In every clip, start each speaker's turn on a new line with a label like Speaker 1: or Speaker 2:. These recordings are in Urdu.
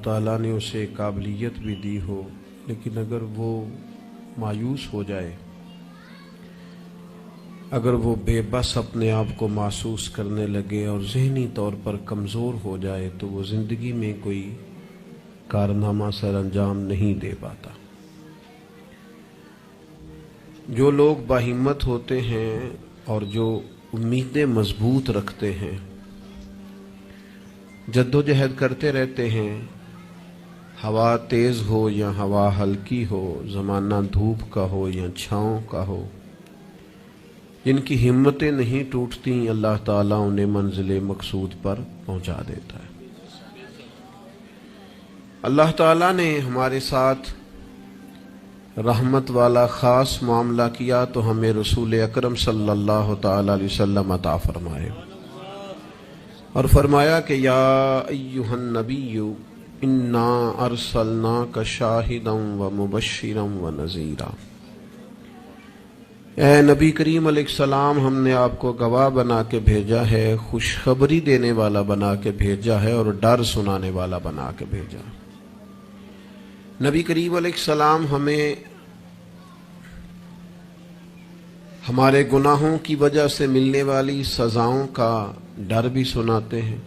Speaker 1: تعالیٰ نے اسے قابلیت بھی دی ہو، لیکن اگر وہ مایوس ہو جائے، اگر وہ بے بس اپنے آپ کو محسوس کرنے لگے اور ذہنی طور پر کمزور ہو جائے تو وہ زندگی میں کوئی کارنامہ سر انجام نہیں دے پاتا۔ جو لوگ باہمت ہوتے ہیں اور جو امیدیں مضبوط رکھتے ہیں، جد و جہد کرتے رہتے ہیں، ہوا تیز ہو یا ہوا ہلکی ہو، زمانہ دھوپ کا ہو یا چھاؤں کا ہو، جن کی ہمتیں نہیں ٹوٹتی، اللہ تعالیٰ انہیں منزل مقصود پر پہنچا دیتا ہے۔ اللہ تعالیٰ نے ہمارے ساتھ رحمت والا خاص معاملہ کیا تو ہمیں رسول اکرم صلی اللہ تعالیٰ علیہ وسلم عطا فرمائے، اور فرمایا کہ یا ایہا النبی انا ارسلناک شاہدا ومبشرا ونذیرا، اے نبی کریم علیہ السلام، ہم نے آپ کو گواہ بنا کے بھیجا ہے، خوشخبری دینے والا بنا کے بھیجا ہے، اور ڈر سنانے والا بنا کے بھیجا ہے۔ نبی کریم علیہ السلام ہمیں ہمارے گناہوں کی وجہ سے ملنے والی سزاؤں کا ڈر بھی سناتے ہیں،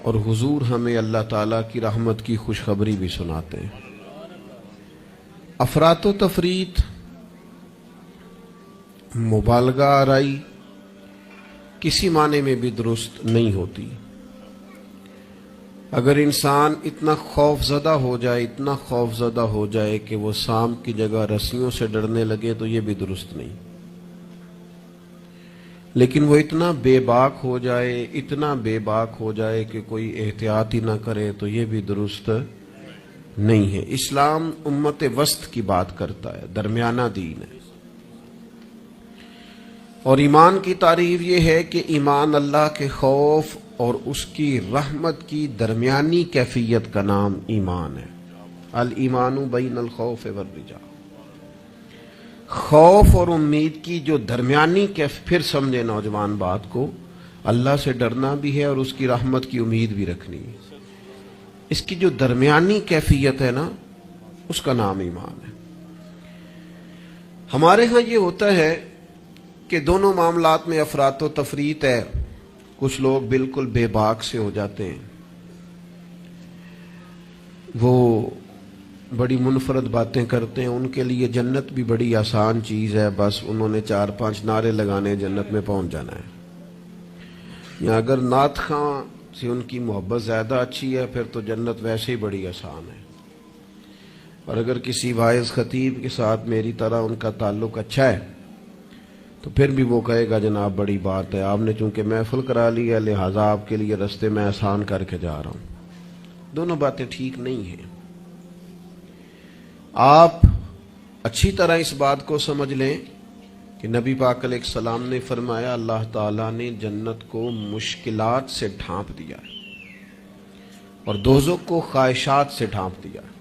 Speaker 1: اور حضور ہمیں اللہ تعالیٰ کی رحمت کی خوشخبری بھی سناتے ہیں۔ افراط و تفریط، مبالغہ آرائی کسی معنی میں بھی درست نہیں ہوتی۔ اگر انسان اتنا خوف زدہ ہو جائے، اتنا خوف زدہ ہو جائے کہ وہ سانپ کی جگہ رسیوں سے ڈرنے لگے تو یہ بھی درست نہیں۔ لیکن وہ اتنا بے باک ہو جائے، اتنا بے باک ہو جائے کہ کوئی احتیاط ہی نہ کرے تو یہ بھی درست نہیں ہے۔ اسلام امت وسط کی بات کرتا ہے، درمیانہ دین ہے، اور ایمان کی تعریف یہ ہے کہ ایمان اللہ کے خوف اور اس کی رحمت کی درمیانی کیفیت کا نام ایمان ہے۔ الایمان بین الخوف والرجاء، خوف اور امید کی جو درمیانی پھر سمجھے نوجوان بات کو، اللہ سے ڈرنا بھی ہے اور اس کی رحمت کی امید بھی رکھنی ہے، اس کی جو درمیانی کیفیت ہے نا، اس کا نام ایمان ہے۔ ہمارے ہاں یہ ہوتا ہے کہ دونوں معاملات میں افراط و تفریط ہے۔ کچھ لوگ بالکل بے باک سے ہو جاتے ہیں، وہ بڑی منفرد باتیں کرتے ہیں، ان کے لیے جنت بھی بڑی آسان چیز ہے، بس انہوں نے 4-5 نعرے لگانے جنت میں پہنچ جانا ہے۔ یا اگر نعت خواں سے ان کی محبت زیادہ اچھی ہے پھر تو جنت ویسے ہی بڑی آسان ہے، اور اگر کسی واعظ خطیب کے ساتھ میری طرح ان کا تعلق اچھا ہے تو پھر بھی وہ کہے گا جناب بڑی بات ہے، آپ نے چونکہ محفل کرا لی ہے لہٰذا آپ کے لیے رستے میں آسان کر کے جا رہا ہوں۔ دونوں باتیں ٹھیک نہیں ہیں۔ آپ اچھی طرح اس بات کو سمجھ لیں کہ نبی پاک علیہ السلام نے فرمایا اللہ تعالیٰ نے جنت کو مشکلات سے ڈھانپ دیا ہے اور دوزخ کو خواہشات سے ڈھانپ دیا ہے۔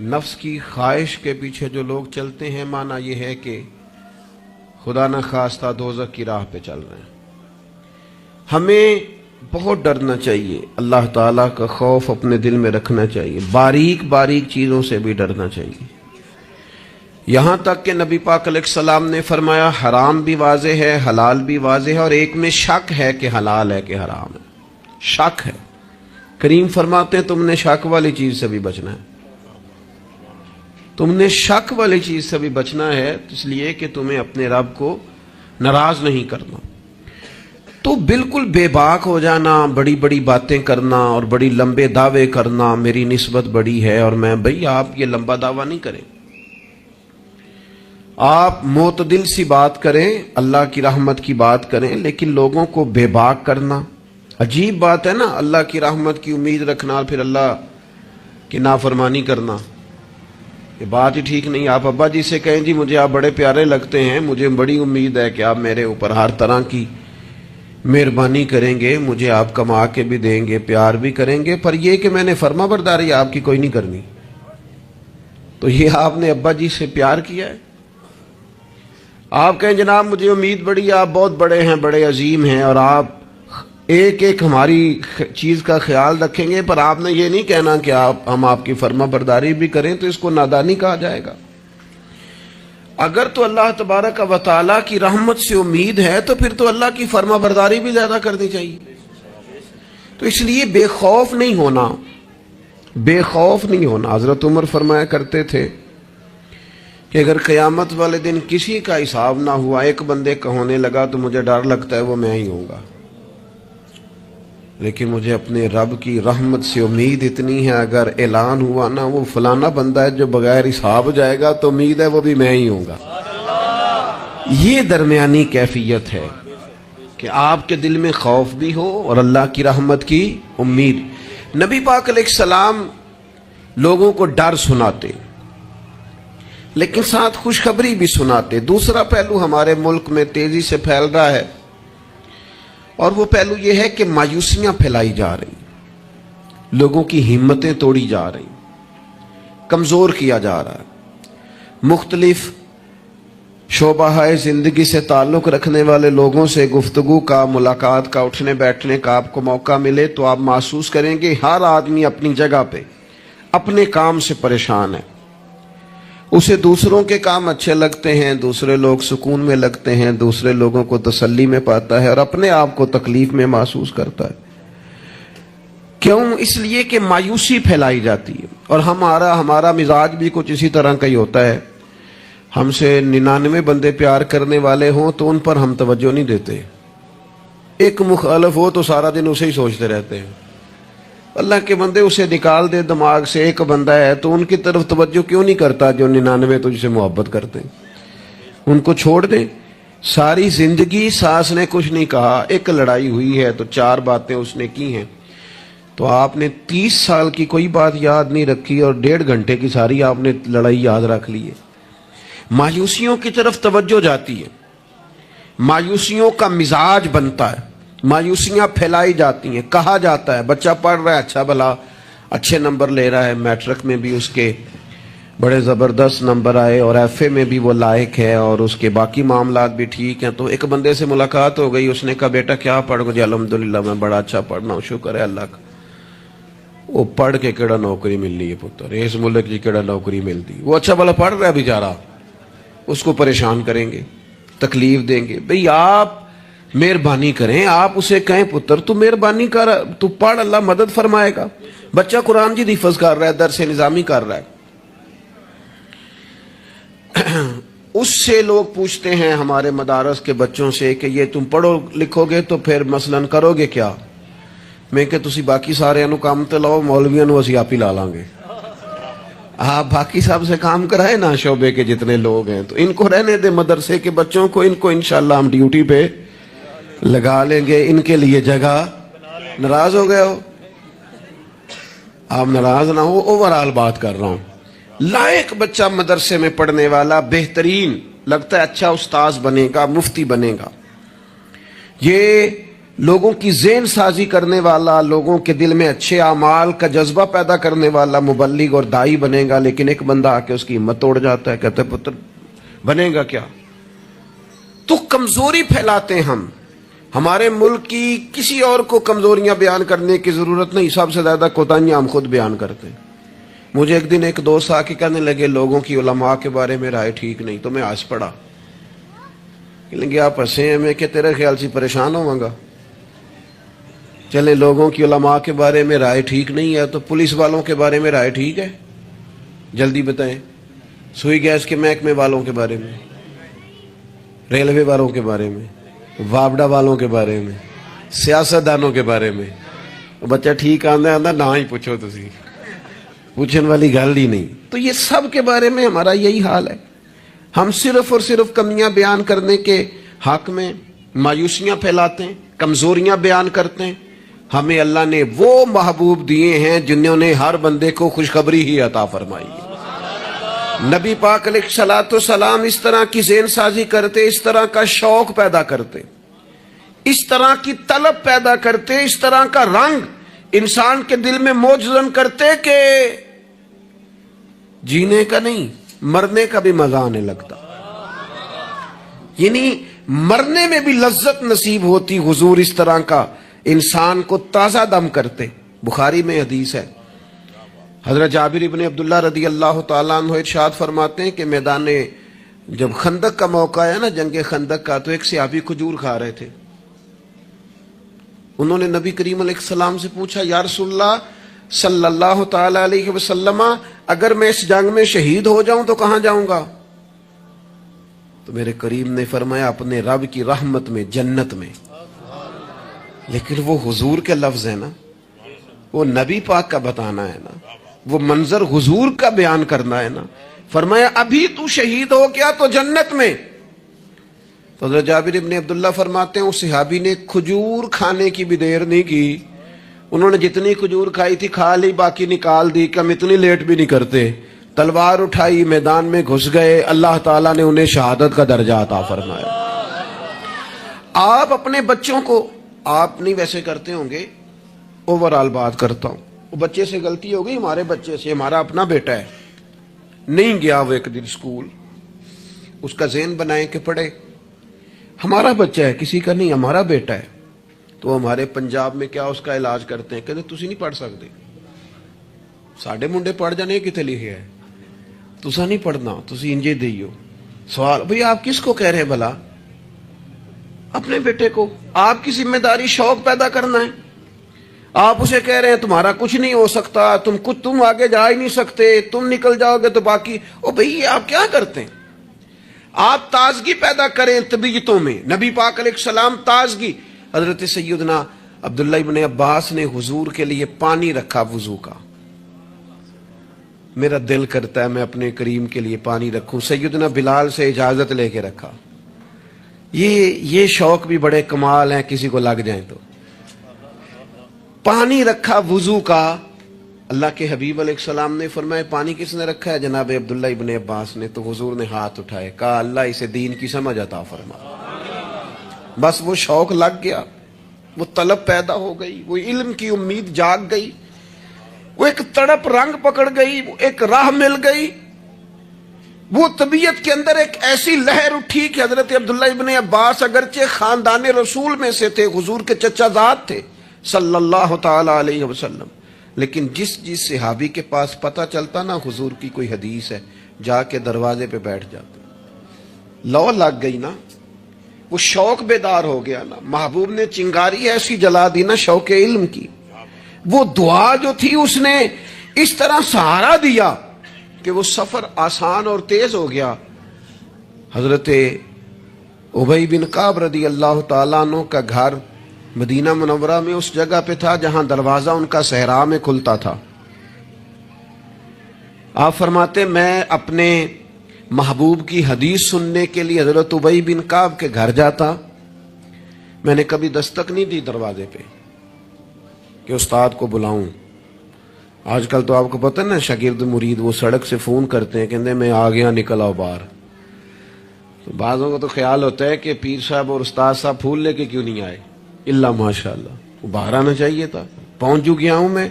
Speaker 1: نفس کی خواہش کے پیچھے جو لوگ چلتے ہیں، معنی یہ ہے کہ خدا نہ خواستہ دوزخ کی راہ پہ چل رہے ہیں۔ ہمیں بہت ڈرنا چاہیے، اللہ تعالیٰ کا خوف اپنے دل میں رکھنا چاہیے، باریک باریک چیزوں سے بھی ڈرنا چاہیے، یہاں تک کہ نبی پاک علیہ السلام نے فرمایا حرام بھی واضح ہے، حلال بھی واضح ہے، اور ایک میں شک ہے کہ حلال ہے کہ حرام ہے، شک ہے۔ کریم فرماتے ہیں تم نے شک والی چیز سے بھی بچنا ہے، تم نے شک والی چیز سے بھی بچنا ہے، اس لیے کہ تمہیں اپنے رب کو ناراض نہیں کرنا۔ تو بالکل بے باک ہو جانا، بڑی بڑی باتیں کرنا اور بڑی لمبے دعوے کرنا، میری نسبت بڑی ہے اور میں، بھئی آپ یہ لمبا دعویٰ نہیں کریں، آپ معتدل سی بات کریں، اللہ کی رحمت کی بات کریں، لیکن لوگوں کو بے باک کرنا عجیب بات ہے نا۔ اللہ کی رحمت کی امید رکھنا اور پھر اللہ کی نافرمانی کرنا، یہ بات ہی ٹھیک نہیں۔ آپ ابا جی سے کہیں جی مجھے آپ بڑے پیارے لگتے ہیں، مجھے بڑی امید ہے کہ آپ میرے اوپر ہر طرح کی مہربانی کریں گے، مجھے آپ کما کے بھی دیں گے، پیار بھی کریں گے، پر یہ کہ میں نے فرما برداری آپ کی کوئی نہیں کرنی، تو یہ آپ نے ابا جی سے پیار کیا ہے؟ آپ کہیں جناب مجھے امید بڑی ہے، آپ بہت بڑے ہیں، بڑے عظیم ہیں، اور آپ ایک ایک ہماری چیز کا خیال رکھیں گے، پر آپ نے یہ نہیں کہنا کہ ہم آپ کی فرما برداری بھی کریں تو اس کو نادانی کہا جائے گا۔ اگر تو اللہ تبارک و تعالیٰ کی رحمت سے امید ہے تو پھر تو اللہ کی فرما برداری بھی زیادہ کرنی چاہیے۔ تو اس لیے بے خوف نہیں ہونا، بے خوف نہیں ہونا۔ حضرت عمر فرمایا کرتے تھے کہ اگر قیامت والے دن کسی کا حساب نہ ہوا، ایک بندے کا ہونے لگا تو مجھے ڈر لگتا ہے وہ میں ہی ہوں گا، لیکن مجھے اپنے رب کی رحمت سے امید اتنی ہے اگر اعلان ہوا نا وہ فلانا بندہ ہے جو بغیر حساب جائے گا تو امید ہے وہ بھی میں ہی ہوں گا۔ یہ درمیانی کیفیت ہے کہ آپ کے دل میں خوف بھی ہو اور اللہ کی رحمت کی امید۔ نبی پاک علیہ السلام لوگوں کو ڈر سناتے لیکن ساتھ خوشخبری بھی سناتے۔ دوسرا پہلو ہمارے ملک میں تیزی سے پھیل رہا ہے اور وہ پہلو یہ ہے کہ مایوسیاں پھیلائی جا رہی، لوگوں کی ہمتیں توڑی جا رہی، کمزور کیا جا رہا ہے۔ مختلف شعبہ زندگی سے تعلق رکھنے والے لوگوں سے گفتگو کا، ملاقات کا، اٹھنے بیٹھنے کا آپ کو موقع ملے تو آپ محسوس کریں گے ہر آدمی اپنی جگہ پہ اپنے کام سے پریشان ہے۔ اسے دوسروں کے کام اچھے لگتے ہیں، دوسرے لوگ سکون میں لگتے ہیں، دوسرے لوگوں کو تسلی میں پاتا ہے اور اپنے آپ کو تکلیف میں محسوس کرتا ہے۔ کیوں؟ اس لیے کہ مایوسی پھیلائی جاتی ہے اور ہمارا مزاج بھی کچھ اسی طرح کا ہی ہوتا ہے۔ ہم سے 99 بندے پیار کرنے والے ہوں تو ان پر ہم توجہ نہیں دیتے، ایک مخالف ہو تو سارا دن اسے ہی سوچتے رہتے ہیں۔ اللہ کے بندے اسے نکال دے دماغ سے، ایک بندہ ہے تو ان کی طرف توجہ کیوں نہیں کرتا جو 99 تجھ سے محبت کرتے ہیں؟ ان کو چھوڑ دیں۔ ساری زندگی ساس نے کچھ نہیں کہا، ایک لڑائی ہوئی ہے تو 4 باتیں اس نے کی ہیں، تو آپ نے 30 سال کی کوئی بات یاد نہیں رکھی اور 1.5 گھنٹے کی ساری آپ نے لڑائی یاد رکھ لی ہے۔ مایوسیوں کی طرف توجہ جاتی ہے، مایوسیوں کا مزاج بنتا ہے، مایوسیاں پھیلائی جاتی ہیں۔ کہا جاتا ہے بچہ پڑھ رہا ہے، اچھا بھلا اچھے نمبر لے رہا ہے، میٹرک میں بھی اس کے بڑے زبردست نمبر آئے اور ایف اے میں بھی وہ لائق ہے اور اس کے باقی معاملات بھی ٹھیک ہیں، تو ایک بندے سے ملاقات ہو گئی، اس نے کہا بیٹا کیا پڑھ گئے؟ الحمدللہ میں بڑا اچھا پڑھنا ہوں، شکر ہے اللہ کا۔ وہ پڑھ کے کیڑا نوکری مل رہی ہے پتر، اس ملک کی کیڑا نوکری ملتی؟ وہ اچھا بھلا پڑھ رہا ہے بیچارہ، اس کو پریشان کریں گے، تکلیف دیں گے۔ بھئی آپ مہربانی کریں، آپ اسے کہیں پتر تو مہربانی کر، تو پڑھ، اللہ مدد فرمائے گا۔ بچہ قرآن جی حفظ کر رہا ہے، درس نظامی کر رہا ہے، اس سے لوگ پوچھتے ہیں ہمارے مدارس کے بچوں سے کہ یہ تم پڑھو لکھو گے تو پھر مثلاً کرو گے کیا؟ میں کہ تسی باقی سارے انو کام تے لاؤ، مولویاں نو اسی آپ ہی لا لیں گے۔ آپ باقی صاحب سے کام کرائے نا، شعبے کے جتنے لوگ ہیں، تو ان کو رہنے دے مدرسے کے بچوں کو، ان کو انشاءاللہ ہم ڈیوٹی پہ لگا لیں گے، ان کے لیے جگہ۔ ناراض ہو گئے ہو؟ آپ ناراض نہ ہو، اوورال بات کر رہا ہوں۔ لائق بچہ مدرسے میں پڑھنے والا، بہترین لگتا ہے، اچھا استاذ بنے گا، مفتی بنے گا، یہ لوگوں کی ذہن سازی کرنے والا، لوگوں کے دل میں اچھے اعمال کا جذبہ پیدا کرنے والا مبلغ اور داعی بنے گا۔ لیکن ایک بندہ آ کے اس کی ہمت توڑ جاتا ہے، کہتا ہے پتر بنے گا کیا؟ تو کمزوری پھیلاتے ہیں ہم۔ ہمارے ملک کی کسی اور کو کمزوریاں بیان کرنے کی ضرورت نہیں، سب سے زیادہ کوتاہیاں ہم خود بیان کرتے ہیں۔ مجھے ایک دن ایک دوست آ کے کہنے لگے لوگوں کی علماء کے بارے میں رائے ٹھیک نہیں، تو میں ہنس پڑا، کہ آپ ہنسے ہیں، میں کہ تیرے خیال سے پریشان ہوں گا؟ چلے لوگوں کی علماء کے بارے میں رائے ٹھیک نہیں ہے تو پولیس والوں کے بارے میں رائے ٹھیک ہے؟ جلدی بتائیں۔ سوئی گیس کے محکمے والوں کے بارے میں، ریلوے والوں کے بارے میں، وابڈا والوں کے بارے میں، سیاستدانوں کے بارے میں، بچہ ٹھیک آندا نہ ہی پوچھو، تسی پوچھنے والی گل ہی نہیں۔ تو یہ سب کے بارے میں ہمارا یہی حال ہے، ہم صرف اور صرف کمیاں بیان کرنے کے حق میں مایوسیاں پھیلاتے ہیں، کمزوریاں بیان کرتے ہیں۔ ہمیں اللہ نے وہ محبوب دیے ہیں جنہوں نے ہر بندے کو خوشخبری ہی عطا فرمائی ہے۔ نبی پاک علیہ الصلوۃ والسلام اس طرح کی ذہن سازی کرتے، اس طرح کا شوق پیدا کرتے، اس طرح کی طلب پیدا کرتے، اس طرح کا رنگ انسان کے دل میں موجزن کرتے کہ جینے کا نہیں مرنے کا بھی مزہ آنے لگتا، یعنی مرنے میں بھی لذت نصیب ہوتی۔ حضور اس طرح کا انسان کو تازہ دم کرتے. بخاری میں حدیث ہے. حضرت جابر ابن عبداللہ رضی اللہ تعالیٰ عنہ ارشاد فرماتے ہیں کہ میدان جب خندق کا موقع ہے نا، جنگ خندق کا، تو ایک صحابی کھجور کھا رہے تھے. انہوں نے نبی کریم علیہ السلام سے پوچھا، یا رسول اللہ صلی اللہ تعالی علیہ وسلم، اگر میں اس جنگ میں شہید ہو جاؤں تو کہاں جاؤں گا؟ تو میرے کریم نے فرمایا اپنے رب کی رحمت میں، جنت میں. لیکن وہ حضور کے لفظ ہے نا، وہ نبی پاک کا بتانا ہے نا، وہ منظر حضور کا بیان کرنا ہے نا. فرمایا ابھی تو شہید ہو گیا تو جنت میں. تو حضرت جابر ابن عبداللہ فرماتے ہیں اس صحابی نے کھجور کھانے کی بھی دیر نہیں کی. انہوں نے جتنی کھجور کھائی تھی کھا لی، باقی نکال دی کہ ہم اتنی لیٹ بھی نہیں کرتے. تلوار اٹھائی، میدان میں گھس گئے. اللہ تعالیٰ نے انہیں شہادت کا درجہ عطا فرمایا. آپ اپنے بچوں کو، آپ نہیں ویسے کرتے ہوں گے، اوورآل بات کرتا ہوں، وہ بچے سے غلطی ہو گئی، ہمارے بچے سے، ہمارا اپنا بیٹا ہے، نہیں گیا وہ ایک دن اسکول، اس کا ذہن بنائیں کہ پڑھے. ہمارا بچہ ہے، کسی کا نہیں، ہمارا بیٹا ہے. تو ہمارے پنجاب میں کیا اس کا علاج کرتے ہیں، کہتے تسی نہیں پڑھ سکتے، ساڈے منڈے پڑھ جانے کتنے لکھے ہے، تسا نہیں پڑھنا، تسی انجے دیو. سوال، بھئی آپ کس کو کہہ رہے ہیں بھلا؟ اپنے بیٹے کو. آپ کی ذمہ داری شوق پیدا کرنا ہے. آپ اسے کہہ رہے ہیں تمہارا کچھ نہیں ہو سکتا، تم آگے جا ہی نہیں سکتے، تم نکل جاؤ گے تو باقی. او بھئی آپ کیا کرتے ہیں؟ آپ تازگی پیدا کریں طبیعتوں میں. نبی پاک علیہ السلام تازگی. حضرت سیدنا عبداللہ ابن عباس نے حضور کے لیے پانی رکھا وضو کا. میرا دل کرتا ہے میں اپنے کریم کے لیے پانی رکھوں. سیدنا بلال سے اجازت لے کے رکھا. یہ شوق بھی بڑے کمال ہیں، کسی کو لگ جائیں تو. پانی رکھا وضو کا. اللہ کے حبیب علیہ السلام نے فرمایا پانی کس نے رکھا ہے؟ جناب عبداللہ ابن عباس نے. تو حضور نے ہاتھ اٹھائے، کہا اللہ اسے دین کی سمجھ عطا فرما. بس وہ شوق لگ گیا، وہ طلب پیدا ہو گئی، وہ علم کی امید جاگ گئی، وہ ایک تڑپ رنگ پکڑ گئی، وہ ایک راہ مل گئی. وہ طبیعت کے اندر ایک ایسی لہر اٹھی کہ حضرت عبداللہ ابن عباس اگرچہ خاندان رسول میں سے تھے، حضور کے چچا زاد تھے صلی اللہ تعالی علیہ وسلم، لیکن جس صحابی کے پاس پتہ چلتا نا حضور کی کوئی حدیث ہے، جا کے دروازے پہ بیٹھ جاتے. لو لگ گئی نا، وہ شوق بیدار ہو گیا نا. محبوب نے چنگاری ایسی جلا دی نا شوق علم کی. وہ دعا جو تھی اس نے اس طرح سہارا دیا کہ وہ سفر آسان اور تیز ہو گیا. حضرت ابی بن کعب رضی اللہ تعالیٰ عنہ کا گھر مدینہ منورہ میں اس جگہ پہ تھا جہاں دروازہ ان کا صحرا میں کھلتا تھا. آپ فرماتے میں اپنے محبوب کی حدیث سننے کے لیے حضرت ابی بن کعب کے گھر جاتا. میں نے کبھی دستک نہیں دی دروازے پہ کہ استاد کو بلاؤں. آج کل تو آپ کو پتہ نا شاگرد مرید وہ سڑک سے فون کرتے ہیں، کہتے ہیں میں آ گیا، نکل آؤ باہر. تو بعضوں کو تو خیال ہوتا ہے کہ پیر صاحب اور استاد صاحب پھول لے کے کیوں نہیں آئے. اللہ ماشاءاللہ، وہ باہر آنا چاہیے تھا. پہنچ جو گیا ہوں میں.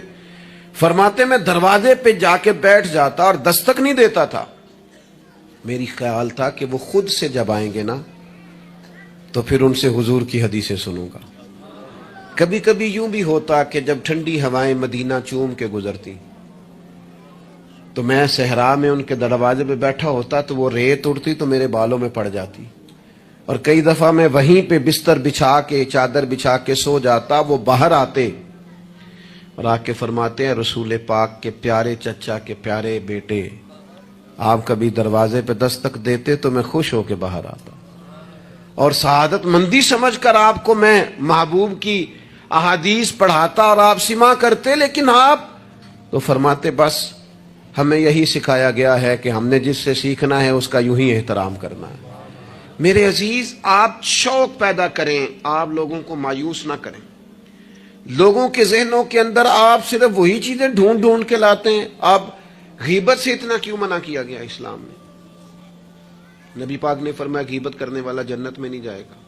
Speaker 1: فرماتے میں دروازے پہ جا کے بیٹھ جاتا اور دستک نہیں دیتا تھا. میری خیال تھا کہ وہ خود سے جب آئیں گے نا تو پھر ان سے حضور کی حدیثیں سنوں گا. کبھی کبھی یوں بھی ہوتا کہ جب ٹھنڈی ہوائیں مدینہ چوم کے گزرتی تو میں صحرا میں ان کے دروازے پہ بیٹھا ہوتا تو وہ ریت اڑتی تو میرے بالوں میں پڑ جاتی. اور کئی دفعہ میں وہیں پہ بستر بچھا کے، چادر بچھا کے سو جاتا. وہ باہر آتے اور آ کے فرماتے ہیں رسول پاک کے پیارے چچا کے پیارے بیٹے، آپ کبھی دروازے پہ دستک دیتے تو میں خوش ہو کے باہر آتا اور سعادت مندی سمجھ کر آپ کو میں محبوب کی احادیث پڑھاتا اور آپ سماع کرتے. لیکن آپ تو فرماتے بس ہمیں یہی سکھایا گیا ہے کہ ہم نے جس سے سیکھنا ہے اس کا یوں ہی احترام کرنا ہے. میرے عزیز، آپ شوق پیدا کریں، آپ لوگوں کو مایوس نہ کریں. لوگوں کے ذہنوں کے اندر آپ صرف وہی چیزیں ڈھونڈ ڈھونڈ کے لاتے ہیں. آپ غیبت سے اتنا کیوں منع کیا گیا اسلام میں؟ نبی پاک نے فرمایا غیبت کرنے والا جنت میں نہیں جائے گا.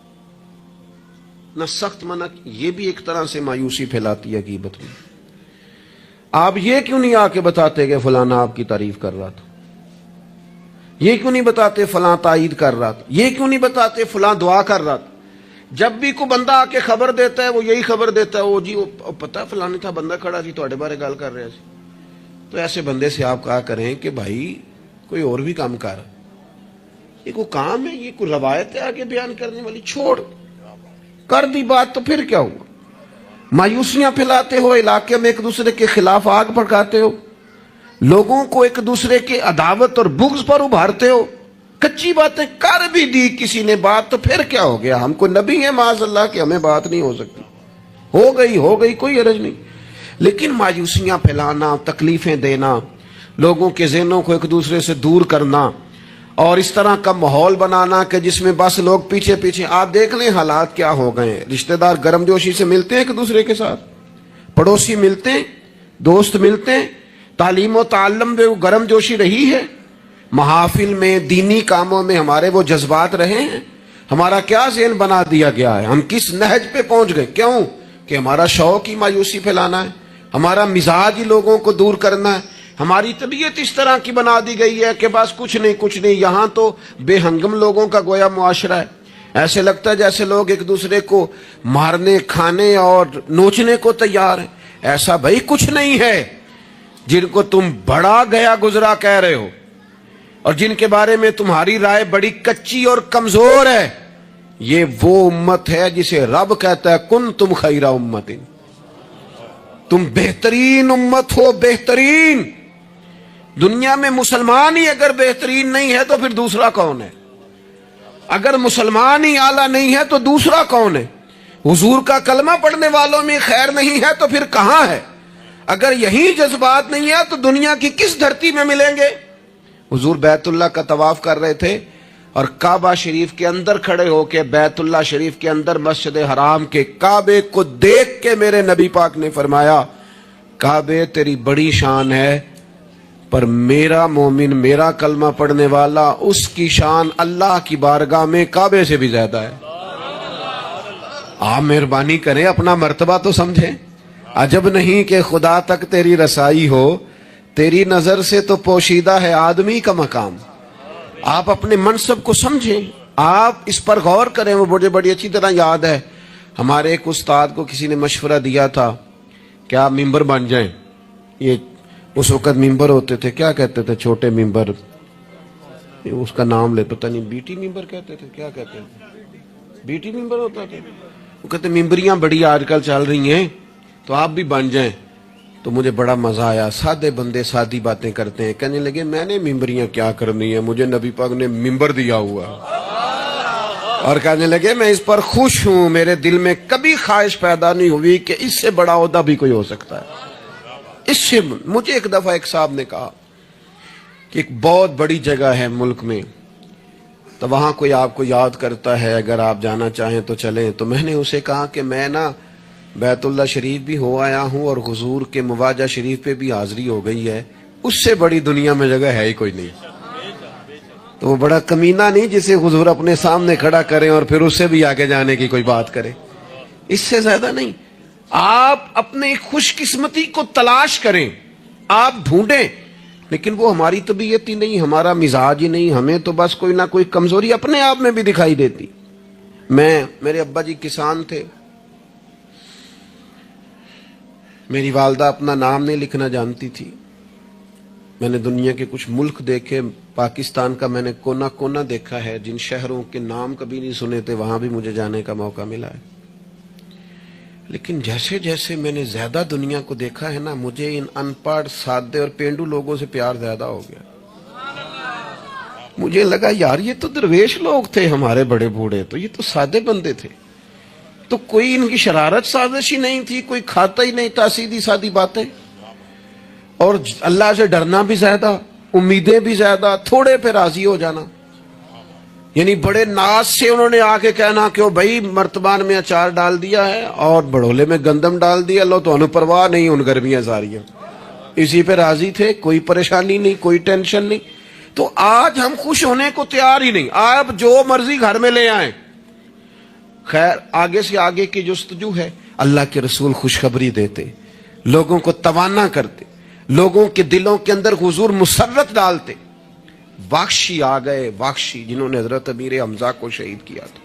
Speaker 1: نہ سخت منع. یہ بھی ایک طرح سے مایوسی پھیلاتی ہے غیبت میں. آپ یہ کیوں نہیں آ کے بتاتے کہ فلانا آپ کی تعریف کر رہا تھا؟ یہ کیوں نہیں بتاتے فلاں تائید کر رہا تھا؟ یہ کیوں نہیں بتاتے فلاں دعا کر رہا تھا؟ جب بھی کوئی بندہ آ کے خبر دیتا ہے وہ یہی خبر دیتا ہے، وہ جی وہ پتہ فلانے تھا بندہ کھڑا جی تواڈے بارے گل کر رہا سی۔ تو ایسے بندے سے آپ کہا کریں کہ بھائی کوئی اور بھی کام کر، یہ کوئی کام ہے، یہ کوئی روایت ہے آگے بیان کرنے والی، چھوڑ، کر دی بات تو پھر کیا ہوا؟ مایوسیاں پھیلاتے ہو، علاقے میں ایک دوسرے کے خلاف آگ بھڑکاتے ہو، لوگوں کو ایک دوسرے کے عداوت اور بغض پر ابھارتے ہو، کچی باتیں کر بھی دی کسی نے بات تو پھر کیا ہو گیا؟ ہم کو نبی ہیں معاذ اللہ کہ ہمیں بات نہیں ہو سکتی، ہو گئی کوئی حرج نہیں۔ لیکن مایوسیاں پھیلانا، تکلیفیں دینا، لوگوں کے ذہنوں کو ایک دوسرے سے دور کرنا اور اس طرح کا ماحول بنانا کہ جس میں بس لوگ پیچھے پیچھے، آپ دیکھ لیں حالات کیا ہو گئے ہیں۔ رشتہ دار گرم جوشی سے ملتے ہیں ایک دوسرے کے ساتھ، پڑوسی ملتے ہیں، دوست ملتے ہیں، تعلیم و تعلم میں وہ گرم جوشی رہی ہے، محافل میں، دینی کاموں میں ہمارے وہ جذبات رہے ہیں؟ ہمارا کیا ذہن بنا دیا گیا ہے؟ ہم کس نہج پہ پہنچ گئے؟ کیوں کہ ہمارا شوق ہی مایوسی پھیلانا ہے، ہمارا مزاج ہی لوگوں کو دور کرنا ہے، ہماری طبیعت اس طرح کی بنا دی گئی ہے کہ بس کچھ نہیں۔ یہاں تو بے ہنگم لوگوں کا گویا معاشرہ ہے، ایسے لگتا ہے جیسے لوگ ایک دوسرے کو مارنے، کھانے اور نوچنے کو تیار ہیں۔ ایسا بھائی کچھ نہیں ہے۔ جن کو تم بڑا گیا گزرا کہہ رہے ہو اور جن کے بارے میں تمہاری رائے بڑی کچی اور کمزور ہے، یہ وہ امت ہے جسے رب کہتا ہے کن تم خیر امت، تم بہترین امت ہو، بہترین۔ دنیا میں مسلمان ہی اگر بہترین نہیں ہے تو پھر دوسرا کون ہے؟ اگر مسلمان ہی اعلیٰ نہیں ہے تو دوسرا کون ہے؟ حضور کا کلمہ پڑھنے والوں میں خیر نہیں ہے تو پھر کہاں ہے؟ اگر یہی جذبات نہیں ہے تو دنیا کی کس دھرتی میں ملیں گے؟ حضور بیت اللہ کا طواف کر رہے تھے اور کعبہ شریف کے اندر کھڑے ہو کے، بیت اللہ شریف کے اندر مسجد حرام کے کعبے کو دیکھ کے میرے نبی پاک نے فرمایا، کعبے تیری بڑی شان ہے، پر میرا مومن، میرا کلمہ پڑھنے والا، اس کی شان اللہ کی بارگاہ میں کعبے سے بھی زیادہ ہے۔ آپ مہربانی کریں، اپنا مرتبہ تو سمجھیں۔ عجب نہیں کہ خدا تک تیری رسائی ہو، تیری نظر سے تو پوشیدہ ہے آدمی کا مقام۔ آپ اپنے منصب کو سمجھیں، آپ اس پر غور کریں۔ وہ بڑی اچھی طرح یاد ہے، ہمارے ایک استاد کو کسی نے مشورہ دیا تھا کہ آپ ممبر بن جائیں۔ یہ اس وقت ممبر ہوتے تھے، کیا کہتے تھے، چھوٹے ممبر، اس کا نام لے پتہ نہیں، بیٹی ممبر کہتے تھے، کیا کہتے ہیں، بیٹی ممبر ہوتا تھا۔ وہ کہتے ممبریاں بڑی آج کل چل رہی ہیں تو آپ بھی بن جائیں۔ تو مجھے بڑا مزہ آیا، سادے بندے سادی باتیں کرتے ہیں۔ کہنے لگے میں نے ممبریاں کیا کرنی ہے، مجھے نبی پاک نے ممبر دیا ہوا، اور کہنے لگے میں اس پر خوش ہوں، میرے دل میں کبھی خواہش پیدا نہیں ہوئی کہ اس سے بڑا عہدہ بھی کوئی ہو سکتا ہے۔ اس سے مجھے ایک دفعہ ایک صاحب نے کہا کہ ایک بہت بڑی جگہ ہے ملک میں، تو وہاں کوئی آپ کو یاد کرتا ہے، اگر آپ جانا چاہیں تو چلیں۔ تو میں نے اسے کہا کہ میں نا بیت اللہ شریف بھی ہو آیا ہوں اور حضور کے مواجہ شریف پہ بھی حاضری ہو گئی ہے، اس سے بڑی دنیا میں جگہ ہے ہی کوئی نہیں۔ تو وہ بڑا کمینہ نہیں جسے حضور اپنے سامنے کھڑا کریں اور پھر اس سے بھی آگے جانے کی کوئی بات کرے، اس سے زیادہ نہیں۔ آپ اپنے خوش قسمتی کو تلاش کریں، آپ ڈھونڈیں، لیکن وہ ہماری طبیعت ہی نہیں، ہمارا مزاج ہی نہیں، ہمیں تو بس کوئی نہ کوئی کمزوری اپنے آپ میں بھی دکھائی دیتی۔ میرے ابا جی کسان تھے، میری والدہ اپنا نام نہیں لکھنا جانتی تھی۔ میں نے دنیا کے کچھ ملک دیکھے، پاکستان کا میں نے کونا کونا دیکھا ہے، جن شہروں کے نام کبھی نہیں سنے تھے وہاں بھی مجھے جانے کا موقع ملا ہے۔ لیکن جیسے جیسے میں نے زیادہ دنیا کو دیکھا ہے نا، مجھے ان ان پڑھ، سادے اور پینڈو لوگوں سے پیار زیادہ ہو گیا۔ مجھے لگا یار یہ تو درویش لوگ تھے ہمارے بڑے بوڑھے، تو یہ تو سادے بندے تھے، تو کوئی ان کی شرارت سازش ہی نہیں تھی، کوئی کھاتا ہی نہیں تھا، سیدھی سادی باتیں، اور اللہ سے ڈرنا بھی زیادہ، امیدیں بھی زیادہ، تھوڑے پہ راضی ہو جانا۔ یعنی بڑے ناز سے انہوں نے آ کے کہنا کہ بھائی مرتبان میں اچار ڈال دیا ہے اور بڑھولے میں گندم ڈال دیا، لو تو انہوں پرواہ نہیں، ان گرمیاں ساریاں، اسی پہ راضی تھے، کوئی پریشانی نہیں، کوئی ٹینشن نہیں۔ تو آج ہم خوش ہونے کو تیار ہی نہیں، آپ جو مرضی گھر میں لے آئیں۔ خیر، آگے سے آگے کی جستجو ہے، اللہ کے رسول خوشخبری دیتے، لوگوں کو توانا کرتے، لوگوں کے دلوں کے اندر حضور مسرت ڈالتے۔ واخشی آ گئے، واخشی جنہوں نے حضرت امیر حمزہ کو شہید کیا تھا۔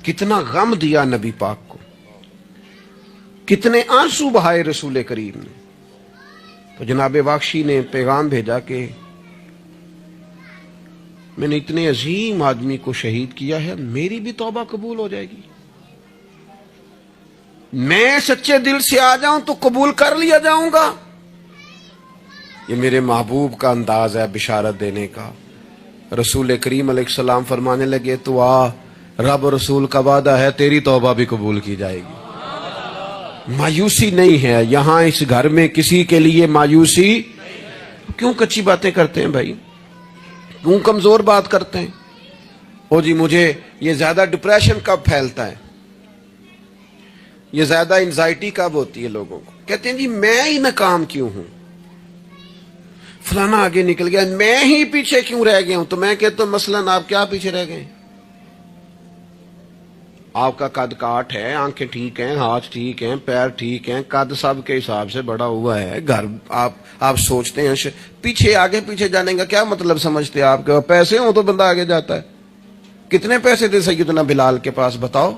Speaker 1: کتنا غم دیا نبی پاک کو، کتنے آنسو بہائے رسول کریم نے. تو جناب واقشی نے پیغام بھیجا کہ میں نے اتنے عظیم آدمی کو شہید کیا ہے، میری بھی توبہ قبول ہو جائے گی؟ میں سچے دل سے آ جاؤں تو قبول کر لیا جاؤں گا؟ یہ میرے محبوب کا انداز ہے بشارت دینے کا. رسول کریم علیہ السلام فرمانے لگے تو آ، رب رسول کا وعدہ ہے تیری توبہ بھی قبول کی جائے گی. مایوسی نہیں ہے یہاں اس گھر میں کسی کے لیے مایوسی. کیوں کچی باتیں کرتے ہیں بھائی؟ کیوں کمزور بات کرتے ہیں؟ او جی مجھے یہ زیادہ ڈپریشن کب پھیلتا ہے، یہ زیادہ انزائٹی کب ہوتی ہے لوگوں کو؟ کہتے ہیں جی میں ہی ناکام کیوں ہوں، فلانا آگے نکل گیا، میں ہی پیچھے کیوں رہ گیا ہوں. تو میں کہتا ہوں مثلاً آپ کیا پیچھے رہ گئے؟ آپ کا قد کاٹ ہے، آنکھیں ٹھیک ہیں، ہاتھ ٹھیک ہیں، پیر ٹھیک ہیں، قد سب کے حساب سے بڑا ہوا ہے. گھر آپ سوچتے ہیں پیچھے آگے پیچھے جانے کا کیا مطلب سمجھتے ہیں آپ کے؟ پیسے ہوں تو بندہ آگے جاتا ہے. کتنے پیسے تھے سیدنا بلال کے پاس بتاؤ؟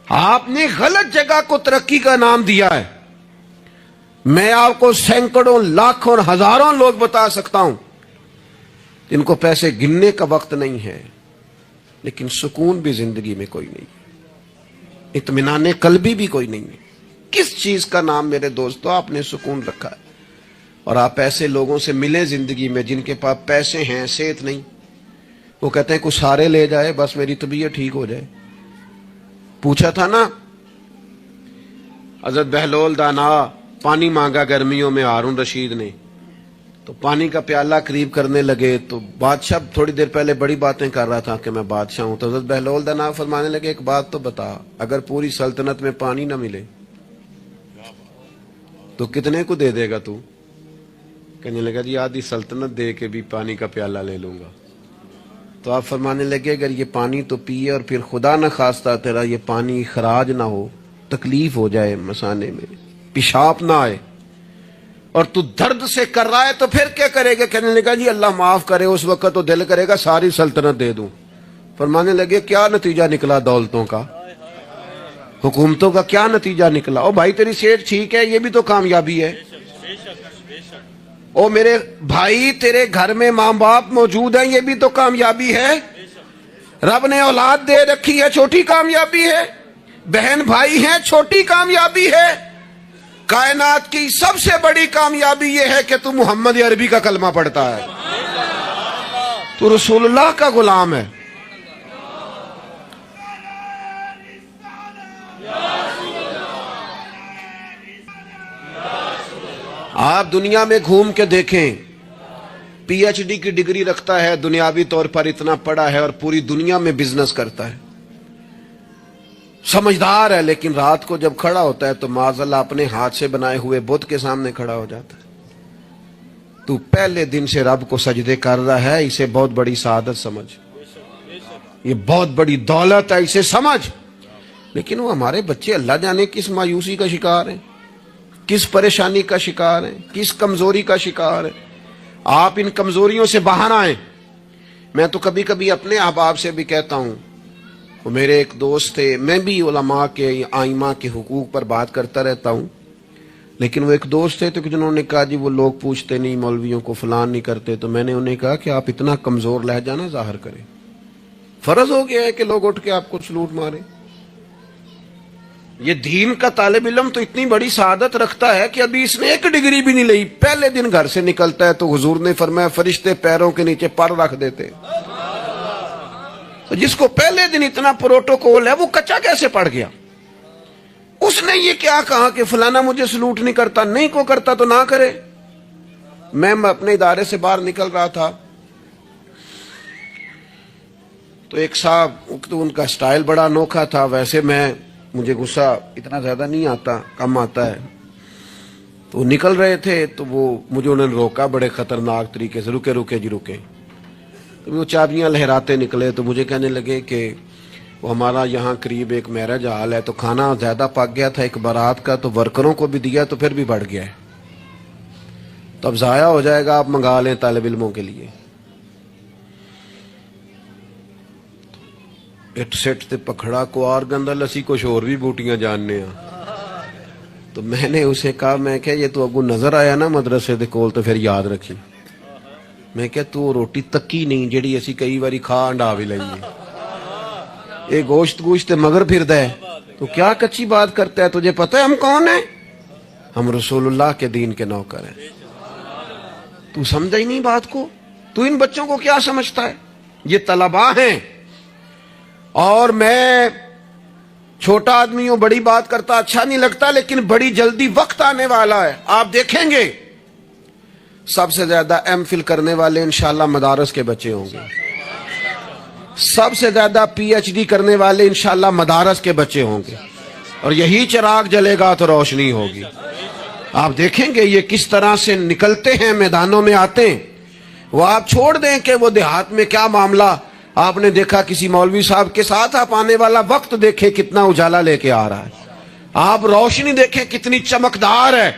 Speaker 1: آپ نے غلط جگہ کو ترقی کا نام دیا ہے. میں آپ کو سینکڑوں لاکھوں اور ہزاروں لوگ بتا سکتا ہوں جن کو پیسے گننے کا وقت نہیں ہے، لیکن سکون بھی زندگی میں کوئی نہیں، اطمینان قلبی بھی کوئی نہیں ہے. کس چیز کا نام میرے دوستو آپ نے سکون رکھا ہے؟ اور آپ ایسے لوگوں سے ملیں زندگی میں جن کے پاس پیسے ہیں، صحت نہیں، وہ کہتے ہیں کچھ سارے لے جائے بس میری طبیعت ٹھیک ہو جائے. پوچھا تھا نا حضرت بہلول دانا پانی مانگا گرمیوں میں ہارون رشید نے، تو پانی کا پیالہ قریب کرنے لگے تو بادشاہ تھوڑی دیر پہلے بڑی باتیں کر رہا تھا کہ میں بادشاہ ہوں. تو حضرت بہلول دانا فرمانے لگے ایک بات تو بتا، اگر پوری سلطنت میں پانی نہ ملے تو کتنے کو دے دے گا تو؟ کہنے لگا جی آدھی سلطنت دے کے بھی پانی کا پیالہ لے لوں گا. تو آپ فرمانے لگے اگر یہ پانی تو پیے اور پھر خدا نہ خواستہ تیرا یہ پانی خراج نہ ہو، تکلیف ہو جائے مسانے میں، پیشاب نہ آئے، اور تو درد سے کر رہا ہے تو پھر کیا کرے گا؟ کہنے لگا جی اللہ معاف کرے، اس وقت تو دل کرے گا ساری سلطنت دے دوں. فرمانے لگے کیا نتیجہ نکلا دولتوں کا، حکومتوں کا کیا نتیجہ نکلا؟ او بھائی تیری صحت ٹھیک ہے، یہ بھی تو کامیابی ہے. او میرے بھائی تیرے گھر میں ماں باپ موجود ہیں، یہ بھی تو کامیابی ہے. رب نے اولاد دے رکھی ہے، چھوٹی کامیابی ہے. بہن بھائی ہیں، چھوٹی کامیابی ہے. کائنات کی سب سے بڑی کامیابی یہ ہے کہ تو محمد عربی کا کلمہ پڑھتا ہے، تو رسول اللہ کا غلام ہے. آپ دنیا میں گھوم کے دیکھیں، پی ایچ ڈی کی ڈگری رکھتا ہے، دنیاوی طور پر اتنا پڑھا ہے اور پوری دنیا میں بزنس کرتا ہے، سمجھدار ہے، لیکن رات کو جب کھڑا ہوتا ہے تو معاذ اللہ اپنے ہاتھ سے بنائے ہوئے بت کے سامنے کھڑا ہو جاتا ہے. تو پہلے دن سے رب کو سجدے کر رہا ہے، اسے بہت بڑی سعادت سمجھ، یہ بہت بڑی دولت ہے، اسے سمجھ. لیکن وہ ہمارے بچے اللہ جانے کس مایوسی کا شکار ہیں، کس پریشانی کا شکار ہیں، کس کمزوری کا شکار ہیں. آپ ان کمزوریوں سے باہر آئیں. میں تو کبھی کبھی اپنے احباب سے بھی کہتا ہوں، وہ میرے ایک دوست تھے، میں بھی علماء کے آئمہ کے حقوق پر بات کرتا رہتا ہوں، لیکن وہ ایک دوست تھے تو جنہوں نے کہا جی وہ لوگ پوچھتے نہیں مولویوں کو، فلان نہیں کرتے. تو میں نے انہیں کہا کہ آپ اتنا کمزور لہجہ نہ ظاہر کریں، فرض ہو گیا ہے کہ لوگ اٹھ کے آپ کو سلوٹ ماریں. یہ دین کا طالب علم تو اتنی بڑی سعادت رکھتا ہے کہ ابھی اس نے ایک ڈگری بھی نہیں لئی، پہلے دن گھر سے نکلتا ہے تو حضور نے فرمایا فرشتے پیروں کے نیچے پر رکھ دیتے. تو جس کو پہلے دن اتنا پروٹوکول ہے وہ کچا کیسے پڑ گیا؟ اس نے یہ کیا کہا کہ فلانا مجھے سلوٹ نہیں کرتا، نہیں کو کرتا تو نہ کرے. میں اپنے ادارے سے باہر نکل رہا تھا تو ایک صاحب، تو ان کا سٹائل بڑا انوکھا تھا، ویسے مجھے غصہ اتنا زیادہ نہیں آتا، کم آتا ہے. تو وہ نکل رہے تھے تو مجھے انہوں نے روکا بڑے خطرناک طریقے سے، رکے رکے جی رکے. تو وہ چابیاں لہراتے نکلے تو مجھے کہنے لگے کہ وہ ہمارا یہاں قریب ایک میرج ہال ہے تو کھانا زیادہ پک گیا تھا ایک بارات کا، تو ورکروں کو بھی دیا تو پھر بھی بڑھ گیا ہے، تو اب ضائع ہو جائے گا، آپ منگا لیں طالب علموں کے لیے. اٹ سٹ تے پکھڑا کو اور گندل اسی کچھ اور بھی بوٹیاں جاننے ہیں. تو میں نے اسے کہا, میں کہ یہ تو اگو نظر آیا نا مدرسے دے کول تو پھر یاد رکھی. میں کہ تو روٹی تکی نہیں جیڑی اسی کئی باری کھا انڈا بھی لئیے. اے گوشت مگر پھردا ہے تو کیا کچی بات کرتا ہے؟ تجھے پتہ ہے ہم کون ہیں؟ ہم رسول اللہ کے دین کے نوکر ہیں. تو سمجھا ہی نہیں بات کو. تو ان بچوں کو کیا سمجھتا ہے؟ یہ طلباء ہیں. اور میں چھوٹا آدمی ہوں, بڑی بات کرتا اچھا نہیں لگتا, لیکن بڑی جلدی وقت آنے والا ہے. آپ دیکھیں گے سب سے زیادہ ایم فل کرنے والے انشاءاللہ مدارس کے بچے ہوں گے. سب سے زیادہ پی ایچ ڈی کرنے والے انشاءاللہ مدارس کے بچے ہوں گے. اور یہی چراغ جلے گا تو روشنی ہوگی. آپ دیکھیں گے یہ کس طرح سے نکلتے ہیں, میدانوں میں آتے ہیں. وہ آپ چھوڑ دیں کہ وہ دیہات میں کیا معاملہ, آپ نے دیکھا کسی مولوی صاحب کے ساتھ, آپ آنے والا وقت دیکھیں کتنا اجالا لے کے آ رہا ہے. آپ روشنی دیکھیں کتنی چمکدار ہے.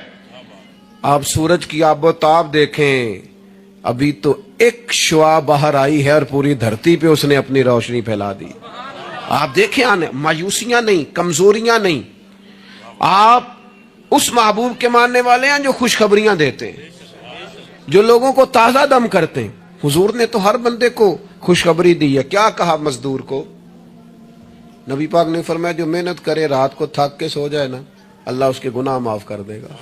Speaker 1: آپ سورج کی آب و تاب دیکھیں, ابھی تو ایک شعاع باہر آئی ہے اور پوری دھرتی پہ اس نے اپنی روشنی پھیلا دی. آپ دیکھیں آنے, مایوسیاں نہیں, کمزوریاں نہیں. آپ اس محبوب کے ماننے والے ہیں جو خوشخبریاں دیتے ہیں, جو لوگوں کو تازہ دم کرتے ہیں. حضور نے تو ہر بندے کو خوشخبری دی ہے. کیا کہا مزدور کو؟ نبی پاک نے فرمایا جو محنت کرے رات کو تھک کے سو جائے نا, اللہ اس کے گناہ معاف کر دے گا.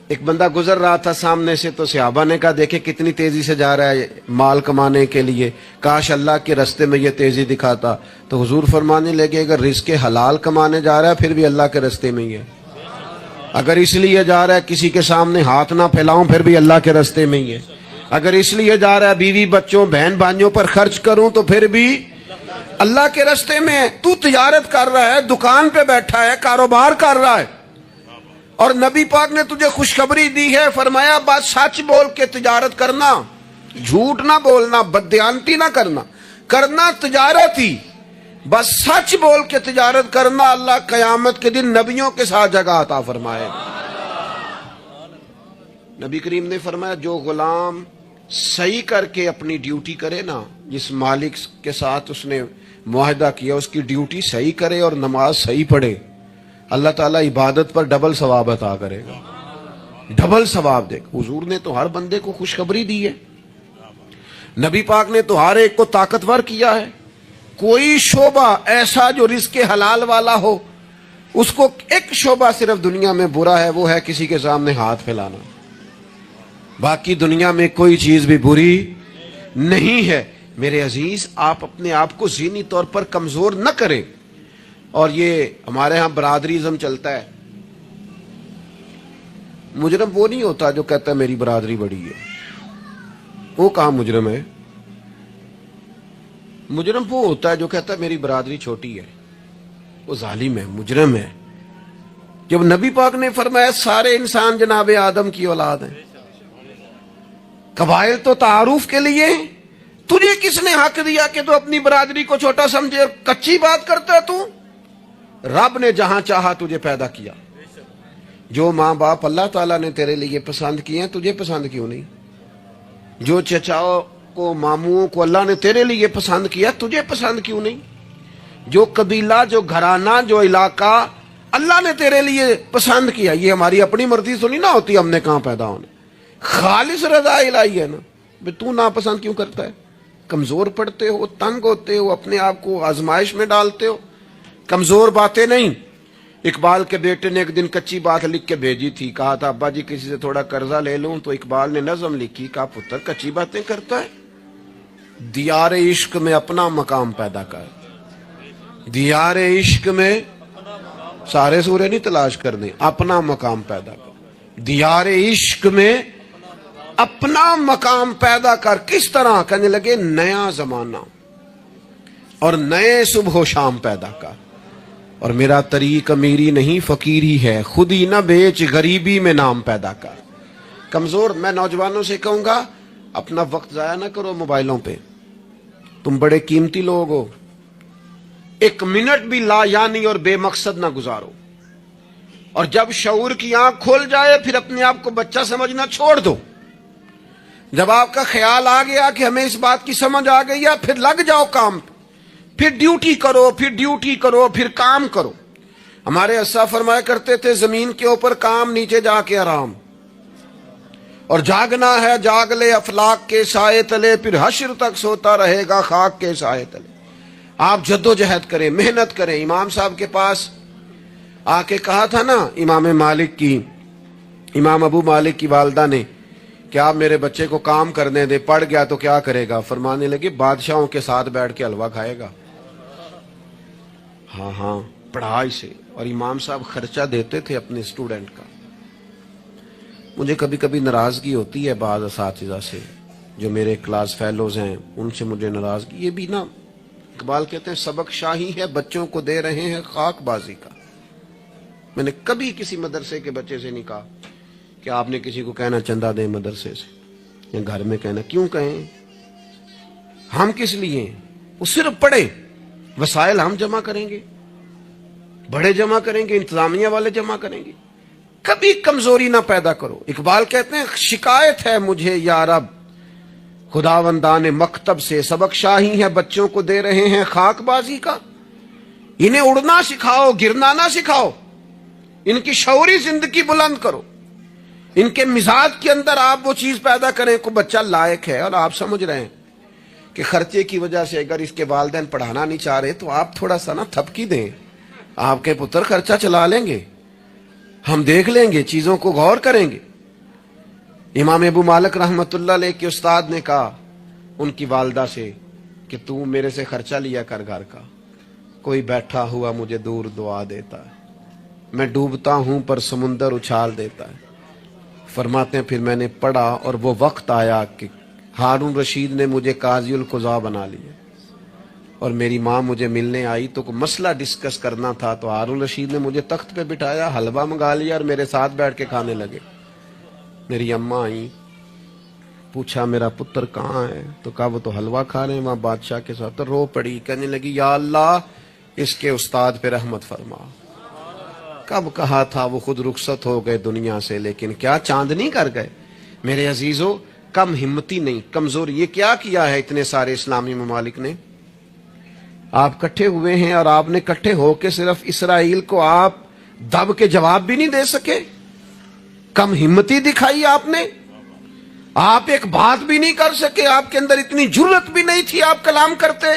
Speaker 1: ایک بندہ گزر رہا تھا سامنے سے, تو صحابہ نے کہا دیکھیں کتنی تیزی سے جا رہا ہے مال کمانے کے لیے, کاش اللہ کے رستے میں یہ تیزی دکھاتا. تو حضور فرمانے لگے اگر رزق حلال کمانے جا رہا ہے پھر بھی اللہ کے رستے میں ہی ہے. اگر اس لیے جا رہا ہے کسی کے سامنے ہاتھ نہ پھیلاؤں پھر بھی اللہ کے رستے میں ہی ہے. اگر اس لیے جا رہا ہے بیوی بچوں بہن بھائیوں پر خرچ کروں تو پھر بھی اللہ کے رستے میں ہے. تو تجارت کر رہا ہے, دکان پہ بیٹھا ہے, کاروبار کر رہا ہے, اور نبی پاک نے تجھے خوشخبری دی ہے, فرمایا بات سچ بول کے تجارت کرنا, جھوٹ نہ بولنا, بددیانتی نہ کرنا, کرنا تجارت ہی, بس سچ بول کے تجارت کرنا. اللہ قیامت کے دن نبیوں کے ساتھ جگہ عطا فرمائے. نبی کریم نے فرمایا جو غلام صحیح کر کے اپنی ڈیوٹی کرے نا, جس مالک کے ساتھ اس نے معاہدہ کیا اس کی ڈیوٹی صحیح کرے اور نماز صحیح پڑھے, اللہ تعالیٰ عبادت پر ڈبل ثواب عطا کرے گا, ڈبل ثواب دے گا. حضور نے تو ہر بندے کو خوشخبری دی ہے. نبی پاک نے تو ہر ایک کو طاقتور کیا ہے. کوئی شعبہ ایسا جو رزق حلال والا ہو, اس کو ایک شعبہ صرف دنیا میں برا ہے, وہ ہے کسی کے سامنے ہاتھ پھیلانا. باقی دنیا میں کوئی چیز بھی بری نہیں ہے. میرے عزیز, آپ اپنے آپ کو ذہنی طور پر کمزور نہ کریں. اور یہ ہمارے ہاں برادریزم چلتا ہے. مجرم وہ نہیں ہوتا جو کہتا ہے میری برادری بڑی ہے. وہ کہاں مجرم ہے؟ مجرم وہ ہوتا ہے جو کہتا ہے میری برادری چھوٹی ہے, وہ ظالم ہے, مجرم ہے. جب نبی پاک نے فرمایا سارے انسان جناب آدم کی اولاد ہیں, قبائل تو تعارف کے لیے, تجھے کس نے حق دیا کہ تو اپنی برادری کو چھوٹا سمجھے؟ کچی بات کرتا ہے تو. رب نے جہاں چاہا تجھے پیدا کیا. جو ماں باپ اللہ تعالیٰ نے تیرے لیے پسند کیے ہیں تجھے پسند کیوں نہیں؟ جو چچاؤں کو ماموں کو اللہ نے تیرے لیے پسند کیا تجھے پسند کیوں نہیں؟ جو قبیلہ, جو گھرانہ, جو علاقہ اللہ نے تیرے لیے پسند کیا, یہ ہماری اپنی مرضی تو نہیں نہ ہوتی ہم نے کہاں پیدا ہونا, خالص رضا الہی ہے نا. تو ناپسند کیوں کرتا ہے؟ کمزور پڑتے ہو, تنگ ہوتے ہو, اپنے آپ کو آزمائش میں ڈالتے ہو. کمزور باتیں نہیں. اقبال کے بیٹے نے ایک دن کچی بات لکھ کے بھیجی تھی, کہا تھا ابا جی کسی سے تھوڑا قرضہ لے لوں, تو اقبال نے نظم لکھی, کہا پتر کچی باتیں کرتا ہے, دیار عشق میں اپنا مقام پیدا کر. دیار عشق میں سارے سورے نہیں تلاش کرنے, اپنا مقام پیدا کر. دیار عشق میں اپنا مقام پیدا کر. کس طرح؟ کہنے لگے نیا زمانہ اور نئے صبح و شام پیدا کر. اور میرا طریق امیری نہیں فقیری ہے, خود ہی نہ بیچ غریبی میں نام پیدا کر. کمزور, میں نوجوانوں سے کہوں گا اپنا وقت ضائع نہ کرو موبائلوں پہ, تم بڑے قیمتی لوگ ہو. ایک منٹ بھی لا یعنی اور بے مقصد نہ گزارو. اور جب شعور کی آنکھ کھل جائے پھر اپنے آپ کو بچہ سمجھنا چھوڑ دو. جب آپ کا خیال آ گیا کہ ہمیں اس بات کی سمجھ آ گئی ہے, پھر لگ جاؤ کام. پھر ڈیوٹی کرو، پھر ڈیوٹی کرو، پھر کام کرو۔ ہمارے اسا فرمایا کرتے تھے زمین کے اوپر کام، نیچے جا کے آرام، اور جاگنا ہے جاگ لے افلاک کے سائے تلے، پھر حشر تک سوتا رہے گا خاک کے سائے تلے۔ آپ جد و جہد کریں، محنت کریں۔ امام صاحب کے پاس آ کے کہا تھا نا امام ابو مالک کی والدہ نے کہ آپ میرے بچے کو کام کرنے دے، پڑھ گیا تو کیا کرے گا؟ فرمانے لگے بادشاہوں کے ساتھ بیٹھ کے حلوہ کھائے گا۔ ہاں پڑھائی سے۔ اور امام صاحب خرچہ دیتے تھے اپنے اسٹوڈنٹ کا۔ مجھے کبھی کبھی ناراضگی ہوتی ہے بعض اساتذہ سے جو میرے کلاس فیلوز ہیں، ان سے مجھے ناراضگی، یہ بھی نا اقبال کہتے ہیں سبق شاہی ہے بچوں کو دے رہے ہیں خاک بازی کا۔ میں نے کبھی کسی مدرسے کے بچے سے نہیں کہا کہ آپ نے کسی کو کہنا چندہ دیں مدرسے سے، یا گھر میں کہنا، کیوں کہیں؟ ہم کس لیے ہیں؟ وہ صرف پڑھے، وسائل ہم جمع کریں گے، بڑے جمع کریں گے، انتظامیہ والے جمع کریں گے۔ کبھی کمزوری نہ پیدا کرو۔ اقبال کہتے ہیں شکایت ہے مجھے یا رب خداوندان مکتب سے، سبق شاہی ہے بچوں کو دے رہے ہیں خاک بازی کا۔ انہیں اڑنا سکھاؤ، گرنا نہ سکھاؤ، ان کی شعوری زندگی بلند کرو، ان کے مزاج کے اندر آپ وہ چیز پیدا کریں کو بچہ لائق ہے۔ اور آپ سمجھ رہے ہیں کہ خرچے کی وجہ سے اگر اس کے والدین پڑھانا نہیں چاہ رہے تو آپ تھوڑا سا نا تھپکی دیں، آپ کے پتر خرچہ چلا لیں گے، ہم دیکھ لیں گے، چیزوں کو غور کریں گے۔ امام ابو مالک رحمت اللہ علیہ کے استاد نے کہا ان کی والدہ سے کہ تو میرے سے خرچہ لیا کر گھر کا، کوئی بیٹھا ہوا مجھے دور دعا دیتا ہے، میں ڈوبتا ہوں پر سمندر اچھال دیتا ہے۔ فرماتے ہیں پھر میں نے پڑھا اور وہ وقت آیا کہ ہارون رشید نے مجھے قاضی القضاء بنا لیا، اور میری ماں مجھے ملنے آئی تو کوئی مسئلہ ڈسکس کرنا تھا تو ہارون رشید نے مجھے تخت پہ بٹھایا، حلوہ منگا لیا اور میرے ساتھ بیٹھ کے کھانے لگے۔ میری اماں آئیں، پوچھا میرا پتر کہاں ہے؟ تو کہا وہ تو حلوہ کھا رہے ہیں وہاں بادشاہ کے ساتھ۔ تو رو پڑی، کہنے لگی یا اللہ اس کے استاد پہ رحمت فرما۔ کب کہا تھا وہ خود رخصت ہو گئے دنیا سے، لیکن کیا چاندنی کر گئے۔ میرے عزیزو کم ہمتی نہیں، کمزور۔ یہ کیا کیا ہے اتنے سارے اسلامی ممالک نے؟ آپ کٹھے ہوئے ہیں اور آپ نے کٹھے ہو کے صرف اسرائیل کو آپ دب کے جواب بھی نہیں دے سکے۔ کم ہمتی دکھائی آپ نے، آپ ایک بات بھی نہیں کر سکے، آپ کے اندر اتنی جرت بھی نہیں تھی آپ کلام کرتے۔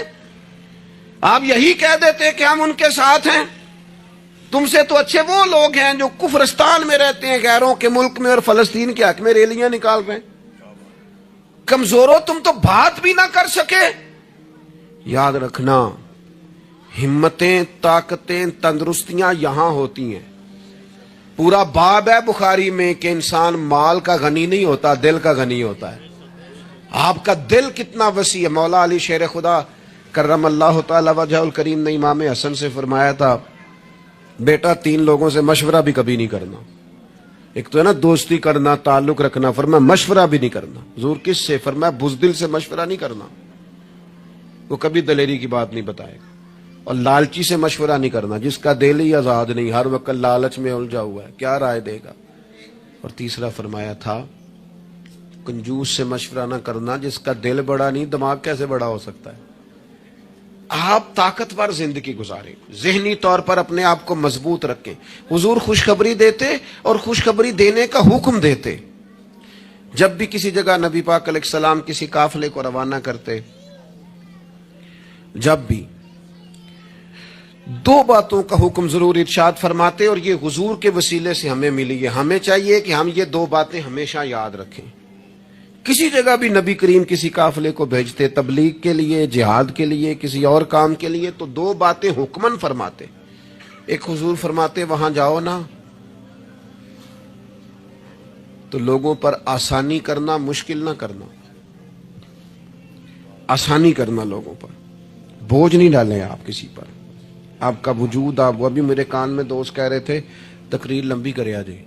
Speaker 1: آپ یہی کہہ دیتے کہ ہم ان کے ساتھ ہیں۔ تم سے تو اچھے وہ لوگ ہیں جو کفرستان میں رہتے ہیں، غیروں کے ملک میں، اور فلسطین کے حق میں ریلیاں نکال رہے ہیں۔ کمزوروں تم تو بات بھی نہ کر سکے۔ یاد رکھنا ہمتیں، طاقتیں، تندرستیاں یہاں ہوتی ہیں۔ پورا باب ہے بخاری میں کہ انسان مال کا غنی نہیں ہوتا، دل کا غنی ہوتا ہے۔ آپ کا دل کتنا وسیع ہے۔ مولا علی شیر خدا کرم اللہ تعالی وجہ الکریم نے امام حسن سے فرمایا تھا بیٹا 3 لوگوں سے مشورہ بھی کبھی نہیں کرنا۔ ایک تو ہے نا دوستی کرنا، تعلق رکھنا، فرمایا مشورہ بھی نہیں کرنا۔ حضور کس سے؟ فرمایا بزدل سے مشورہ نہیں کرنا، وہ کبھی دلیری کی بات نہیں بتائے گا۔ اور لالچی سے مشورہ نہیں کرنا، جس کا دل ہی آزاد نہیں، ہر وقت لالچ میں الجھا ہوا ہے، کیا رائے دے گا۔ اور تیسرا فرمایا تھا کنجوس سے مشورہ نہ کرنا، جس کا دل بڑا نہیں دماغ کیسے بڑا ہو سکتا ہے۔ آپ طاقتور زندگی گزاریں، ذہنی طور پر اپنے آپ کو مضبوط رکھیں۔ حضور خوشخبری دیتے اور خوشخبری دینے کا حکم دیتے۔ جب بھی کسی جگہ نبی پاک علیہ السلام کسی قافلے کو روانہ کرتے، جب بھی 2 باتوں کا حکم ضرور ارشاد فرماتے، اور یہ حضور کے وسیلے سے ہمیں ملی ہے۔ ہمیں چاہیے کہ ہم یہ 2 باتیں ہمیشہ یاد رکھیں۔ کسی جگہ بھی نبی کریم کسی قافلے کو بھیجتے، تبلیغ کے لیے، جہاد کے لیے، کسی اور کام کے لیے، تو 2 باتیں حکمن فرماتے۔ ایک حضور فرماتے وہاں جاؤ نا تو لوگوں پر آسانی کرنا، مشکل نہ کرنا، آسانی کرنا لوگوں پر، بوجھ نہیں ڈالیں آپ کسی پر۔ آپ کا وجود، آپ وہ ابھی میرے کان میں دوست کہہ رہے تھے تقریر لمبی کرے آ جائے،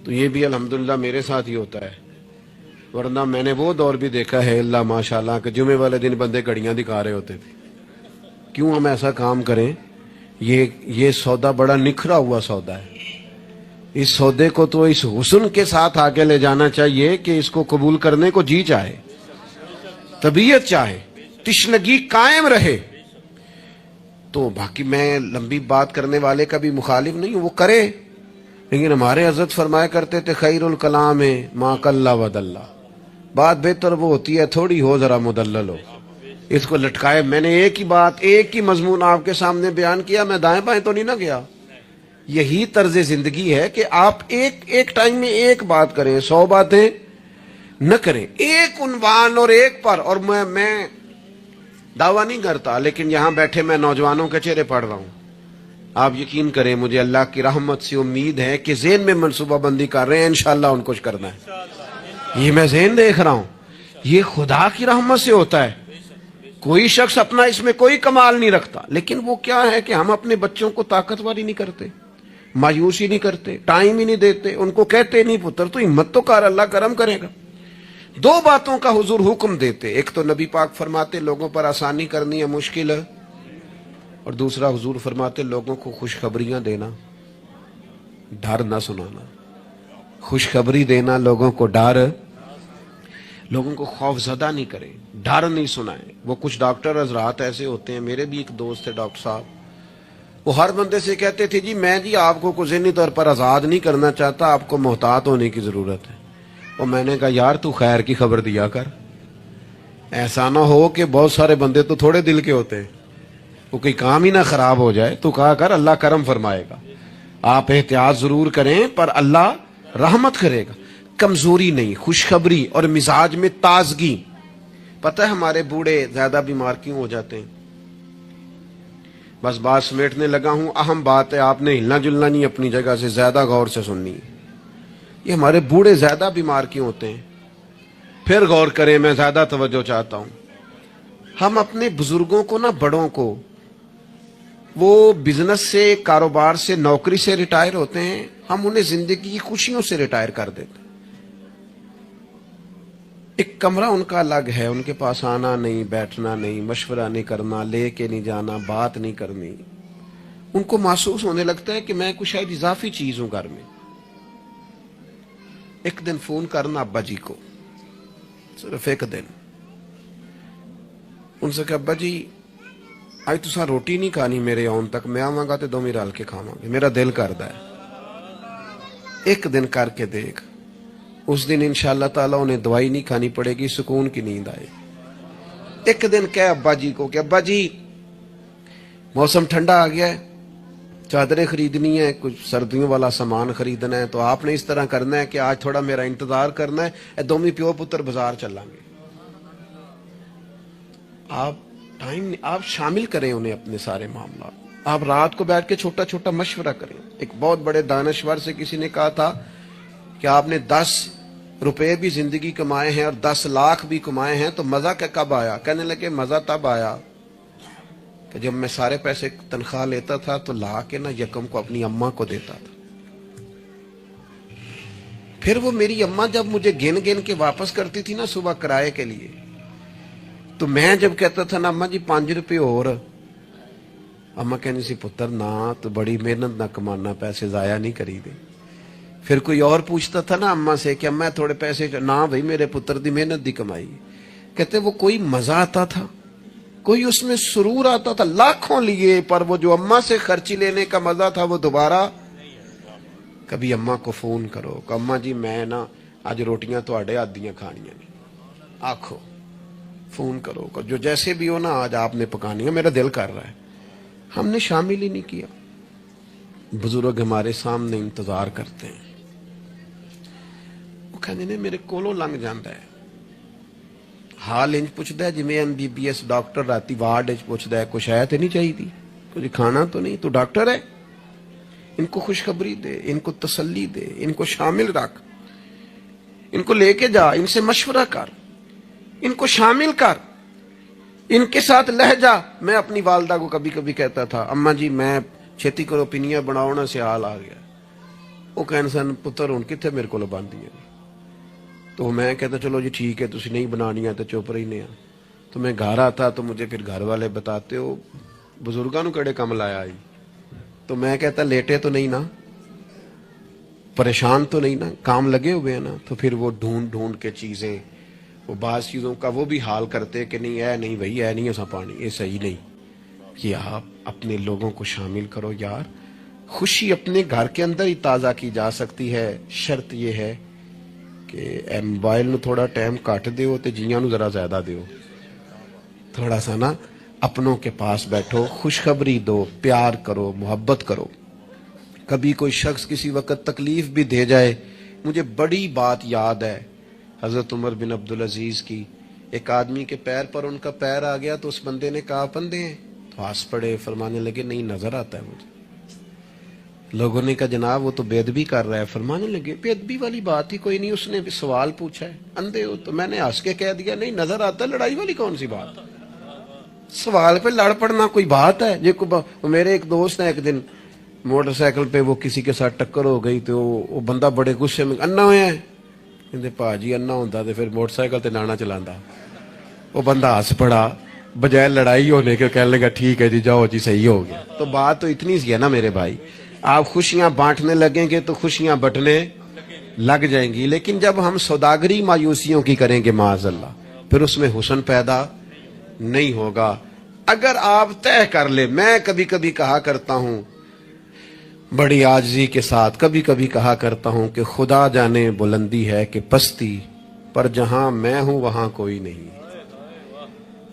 Speaker 1: تو یہ بھی الحمدللہ میرے ساتھ ہی ہوتا ہے، ورنہ میں نے وہ دور بھی دیکھا ہے اللہ ماشاءاللہ کہ جمعے والے دن بندے گھڑیاں دکھا رہے ہوتے تھے۔ کیوں ہم ایسا کام کریں؟ یہ سودا بڑا نکھرا ہوا سودا ہے۔ اس سودے کو تو اس حسن کے ساتھ آگے لے جانا چاہیے کہ اس کو قبول کرنے کو جی چاہے، طبیعت چاہے۔ تشنگی قائم رہے. تو باقی میں لمبی بات کرنے والے کا بھی مخالف نہیں ہوں، وہ کرے، لیکن ہمارے حضرت فرمایا کرتے تھے خیر الکلام ما قل ودل، بات بہتر وہ ہوتی ہے تھوڑی ہو ذرا مدلل ہو. اس کو لٹکائے. میں نے ایک ہی بات، ایک ہی مضمون آپ کے سامنے بیان کیا، میں دائیں بائیں تو نہیں نہ گیا. یہی طرز زندگی ہے کہ آپ ایک ٹائم میں ایک بات کریں، 100 باتیں نہ کریں، ایک عنوان اور ایک پر. اور میں دعویٰ نہیں کرتا، لیکن یہاں بیٹھے میں نوجوانوں کے چہرے پڑھ رہا ہوں. آپ یقین کریں مجھے اللہ کی رحمت سے امید ہے کہ ذہن میں منصوبہ بندی کر رہے ہیں، انشاءاللہ ان کو کچھ کرنا ہے. یہ میں ذہن دیکھ رہا ہوں، یہ خدا کی رحمت سے ہوتا ہے. کوئی شخص اپنا اس میں کوئی کمال نہیں رکھتا، لیکن وہ کیا ہے کہ ہم اپنے بچوں کو طاقتور ہی نہیں کرتے، مایوسی نہیں کرتے، ٹائم ہی نہیں دیتے. ان کو کہتے نہیں پتر تو ہمت تو کر، اللہ کرم کرے گا. 2 باتوں کا حضور حکم دیتے، ایک تو نبی پاک فرماتے لوگوں پر آسانی کرنی ہے مشکل ہے، اور دوسرا حضور فرماتے لوگوں کو خوشخبریاں دینا، ڈر نہ سنانا. خوشخبری دینا، لوگوں کو ڈر، لوگوں کو خوف زدہ نہیں کریں، ڈر نہیں سنائیں. وہ کچھ ڈاکٹر حضرات ایسے ہوتے ہیں، میرے بھی ایک دوست تھے ڈاکٹر صاحب، وہ ہر بندے سے کہتے تھے جی میں جی آپ کو ذہنی طور پر آزاد نہیں کرنا چاہتا، آپ کو محتاط ہونے کی ضرورت ہے. اور میں نے کہا یار تو خیر کی خبر دیا کر، ایسا نہ ہو کہ بہت سارے بندے تو تھوڑے دل کے ہوتے ہیں، وہ کوئی کام ہی نہ خراب ہو جائے. تو کہا کر اللہ کرم فرمائے گا. آپ احتیاط ضرور کریں پر اللہ رحمت کرے گا. کمزوری نہیں، خوشخبری اور مزاج میں تازگی. پتہ ہے ہمارے بوڑھے زیادہ بیمار کیوں ہو جاتے ہیں؟ بس بات سمیٹنے لگا ہوں. اہم بات ہے، آپ نے ہلنا جلنا نہیں، اپنی جگہ سے زیادہ غور سے سننی ہے. یہ ہمارے بوڑھے زیادہ بیمار کیوں ہوتے ہیں؟ پھر غور کریں، میں زیادہ توجہ چاہتا ہوں. ہم اپنے بزرگوں کو نہ، بڑوں کو، وہ بزنس سے، کاروبار سے، نوکری سے ریٹائر ہوتے ہیں، ہم انہیں زندگی کی خوشیوں سے ریٹائر کر دیتے ہیں. ایک کمرہ ان کا الگ ہے، ان کے پاس آنا نہیں، بیٹھنا نہیں، مشورہ نہیں کرنا، لے کے نہیں جانا، بات نہیں کرنی. ان کو محسوس ہونے لگتا ہے کہ میں کچھ شاید اضافی چیز ہوں گھر میں. ایک دن فون کرنا ابا جی کو، صرف ایک دن، ان سے کہ ابا جی آج تساں روٹی نہیں کھانی میرے آن تک، میں آواں گا تے دوویں رل کے کھاواں گے، میرا دل کردا ہے. ایک دن کر کے دیکھ، اس دن انشاءاللہ تعالیٰ انہیں دوائی نہیں کھانی پڑے گی، سکون کی نیند آئے. ایک دن کہے ابا جی کو کہ ابا جی موسم ٹھنڈا آ گیا ہے، چادریں خریدنی ہے، کچھ سردیوں والا سامان خریدنا ہے، تو آپ نے اس طرح کرنا ہے کہ آج تھوڑا میرا انتظار کرنا ہے، اے دومی پیو پتر بازار چلیں گے. آپ شامل کریں انہیں اپنے سارے معاملات. آپ رات کو بیٹھ کے چھوٹا چھوٹا مشورہ کریں. ایک بہت بڑے دانشور سے کسی نے کہا تھا کہ آپ نے 10 روپے بھی زندگی کمائے ہیں اور 10 لاکھ بھی کمائے ہیں، تو مزہ کب آیا؟ کہنے لگے مزہ تب آیا کہ جب میں سارے پیسے تنخواہ لیتا تھا تو لا کے نہ یکم کو اپنی اماں کو دیتا تھا. پھر وہ میری اماں جب مجھے گن گن کے واپس کرتی تھی نا صبح کرائے کے لیے، تو میں جب کہتا تھا نا اماں جی 5 روپے اور، اماں کہنی سی پتر نہ تو بڑی محنت نہ کمانا، پیسے ضائع نہیں کری دے. پھر کوئی اور پوچھتا تھا نا اماں سے کہ اماں تھوڑے پیسے، نہ بھائی میرے پتر دی محنت دی کمائی. کہتے وہ کوئی مزہ آتا تھا، کوئی اس میں سرور آتا تھا، لاکھوں لیے، پر وہ جو اماں سے خرچی لینے کا مزہ تھا وہ دوبارہ. کبھی اماں کو فون کرو کہ اماں جی میں نا آج روٹیاں تواڈے ہاتھ دیاں کھانیاں نے، آکھو، فون کرو جو جیسے بھی ہو نا آج آپ نے پکانی ہے، میرا دل کر رہا ہے. ہم نے شامل ہی نہیں کیا. بزرگ ہمارے سامنے انتظار کرتے ہیں، وہ کہنے نے میرے کولوں لنگ جاندا ہے، حال انج پوچھدا ہے جویں MBBS ڈاکٹر راتی وارڈ وچ پوچھدا ہے کچھ ہے تے نہیں چاہیے، کچھ کھانا تو نہیں، تو ڈاکٹر ہے. ان کو خوشخبری دے، ان کو تسلی دے، ان کو شامل رکھ، ان کو لے کے جا، ان سے مشورہ کر، ان کو شامل کر، ان کے ساتھ لہجہ. میں اپنی والدہ کو کبھی کبھی کہتا تھا اماں جی میں چھیتی کرو پینیاں بناؤ نا سیال آ گیا. وہ کہنے سن پتر ہن کتنے میرے کو باندھی ہے. تو میں کہتا چلو جی ٹھیک ہے تسی نہیں بنانی ہے تو چپ رہنے ہیں. تو میں گھر آتا تو مجھے پھر گھر والے بتاتے ہو بزرگاں نو کڑے کم لایا آئی. تو میں کہتا لیٹے تو نہیں نا، پریشان تو نہیں نا، کام لگے ہوئے ہیں نا. تو پھر وہ ڈھونڈ ڈھونڈ کے چیزیں وہ بعض چیزوں کا وہ بھی حال کرتے کہ نہیں ہے نہیں بھائی ہے نہیں ایسا پانی یہ صحیح نہیں. یہ آپ اپنے لوگوں کو شامل کرو یار. خوشی اپنے گھر کے اندر ہی تازہ کی جا سکتی ہے. شرط یہ ہے کہ اے موبائل نو تھوڑا ٹائم کٹ دیو تے جیاں نو ذرا زیادہ دیو. تھوڑا سا نا اپنوں کے پاس بیٹھو, خوشخبری دو, پیار کرو, محبت کرو. کبھی کوئی شخص کسی وقت تکلیف بھی دے جائے. مجھے بڑی بات یاد ہے حضرت عمر بن عبدالعزیز کی. ایک آدمی کے پیر پر ان کا پیر آ گیا تو اس بندے نے کہا بندے ہیں تو ہنس پڑے, فرمانے لگے نہیں نظر آتا ہے مجھے. لوگوں نے کہا جناب وہ تو بے ادبی کر رہا ہے. فرمانے لگے بے ادبی والی بات ہی کوئی نہیں, اس نے بھی سوال پوچھا ہے اندھے ہو تو میں نے ہنس کے کہہ دیا نہیں نظر آتا ہے. لڑائی والی کون سی بات, سوال پہ لڑ پڑنا کوئی بات ہے. میرے ایک دوست ہیں, ایک دن موٹر سائیکل پہ وہ کسی کے ساتھ ٹکر ہو گئی تو وہ بندہ بڑے غصے میں انا ہویا ہے. کہتے پا جی انا ہوتا تو پھر موٹر سائیکل تے نانا چلانا. وہ بندہ ہنس پڑا, بجائے لڑائی ہونے کے کہنے لگا ٹھیک ہے جی جاؤ جی صحیح ہو گیا. تو بات تو اتنی سی ہے نا میرے بھائی, آپ خوشیاں بانٹنے لگیں گے تو خوشیاں بٹنے لگ جائیں گی. لیکن جب ہم سوداگری مایوسیوں کی کریں گے معاذ اللہ, پھر اس میں حسن پیدا نہیں ہوگا. اگر آپ طے کر لیں, میں کبھی کبھی کہا کرتا ہوں بڑی عاجزی کے ساتھ, کبھی کبھی کہا کرتا ہوں کہ خدا جانے بلندی ہے کہ پستی, پر جہاں میں ہوں وہاں کوئی نہیں.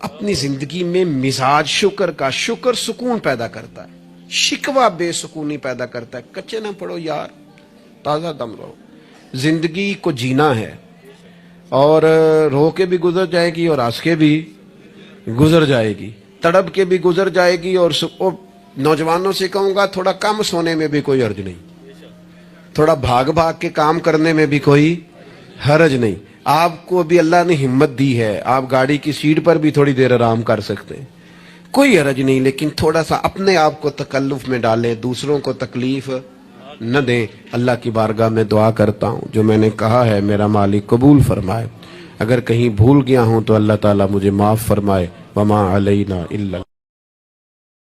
Speaker 1: اپنی زندگی میں مزاج شکر کا, شکر سکون پیدا کرتا ہے, شکوہ بے سکونی پیدا کرتا ہے. کچے نہ پڑو یار, تازہ دم رہو. زندگی کو جینا ہے اور رو کے بھی گزر جائے گی اور ہنس کے بھی گزر جائے گی, تڑپ کے بھی گزر جائے گی. اور نوجوانوں سے کہوں گا تھوڑا کم سونے میں بھی کوئی حرج نہیں, تھوڑا بھاگ بھاگ کے کام کرنے میں بھی کوئی حرج نہیں. آپ کو بھی اللہ نے ہمت دی ہے, آپ گاڑی کی سیٹ پر بھی تھوڑی دیر آرام کر سکتے ہیں, کوئی حرج نہیں. لیکن تھوڑا سا اپنے آپ کو تکلف میں ڈالیں, دوسروں کو تکلیف نہ دیں. اللہ کی بارگاہ میں دعا کرتا ہوں جو میں نے کہا ہے میرا مالک قبول فرمائے. اگر کہیں بھول گیا ہوں تو اللہ تعالیٰ مجھے معاف فرمائے. وما علینا الا